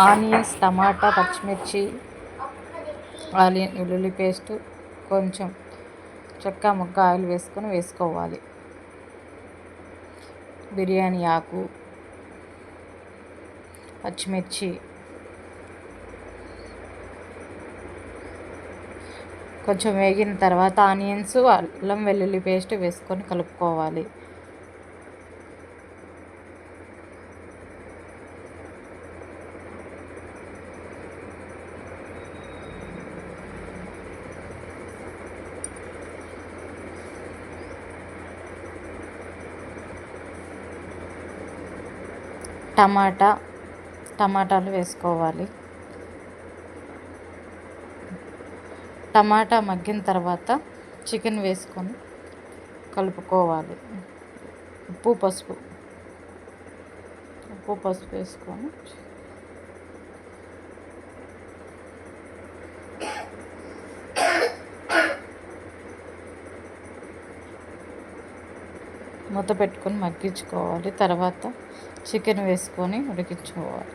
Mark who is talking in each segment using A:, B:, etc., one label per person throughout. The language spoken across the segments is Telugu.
A: ఆనియన్స్, టమాటా, పచ్చిమిర్చి, వెల్లుల్లి పేస్ట్, కొంచెం చెక్క ముక్క ఆయిల్ వేసుకొని వేసుకోవాలి. బిర్యానీ ఆకు, పచ్చిమిర్చి, కొంచెం వేగిన తర్వాత ఆనియన్స్, అల్లం వెల్లుల్లి పేస్ట్ వేసుకొని కలుపుకోవాలి. టమాటాలు వేసుకోవాలి. టమాటా మగ్గిన తర్వాత చికెన్ వేసుకొని కలుపుకోవాలి. ఉప్పు పసుపు వేసుకొని మూత పెట్టుకొని మగ్గించుకోవాలి. తర్వాత చికెన్ వేసుకొని ఉడికించుకోవాలి.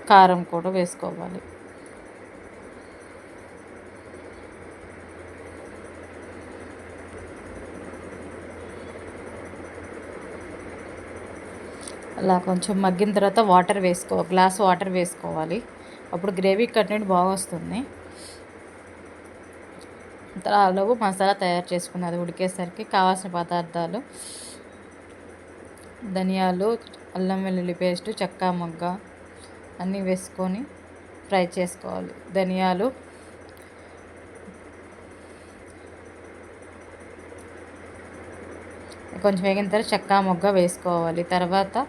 A: కారం కూడా వేసుకోవాలి. అలా కొంచెం మగ్గిన తర్వాత గ్లాస్ వాటర్ వేసుకోవాలి. అప్పుడు గ్రేవీ కంటెంట్ బాగా వస్తుంది. అలాగే మసాలా తయారు చేసుకుని అది ఉడికేసరికి కావాల్సిన పదార్థాలు ధనియాలు, అల్లం వెల్లుల్లి పేస్ట్, చెక్క మొగ్గ అన్నీ వేసుకొని ఫ్రై చేసుకోవాలి. ధనియాలు కొంచెం వేగిన తర్వాత చెక్క మొగ్గ వేసుకోవాలి. తర్వాత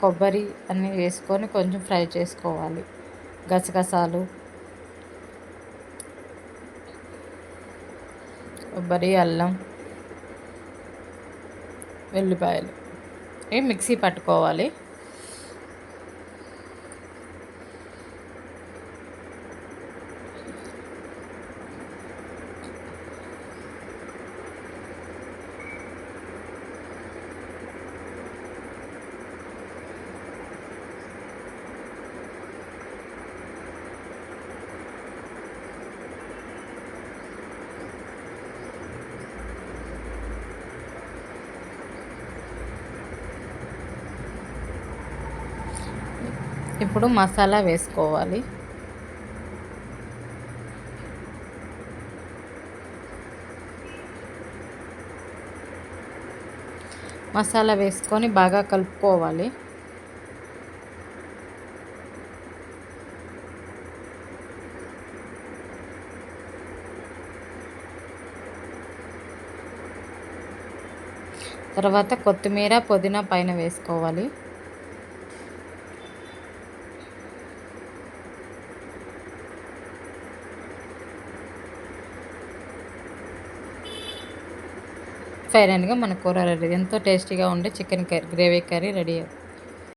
A: కొబ్బరి అన్నీ వేసుకొని కొంచెం ఫ్రై చేసుకోవాలి. గసగసాలు, కొబ్బరి, అల్లం, వెల్లిపాయలు మిక్సీ పట్టుకోవాలి. ఇప్పుడు మసాలా వేసుకోవాలి. మసాలా వేసుకొని బాగా కలుపుకోవాలి. తర్వాత కొత్తిమీర, పుదీనా పైన వేసుకోవాలి. ఫైనల్గా మన కూర రెడీ. ఎంతో టేస్టీగా ఉండే చికెన్ గ్రేవీ కర్రీ రెడీ.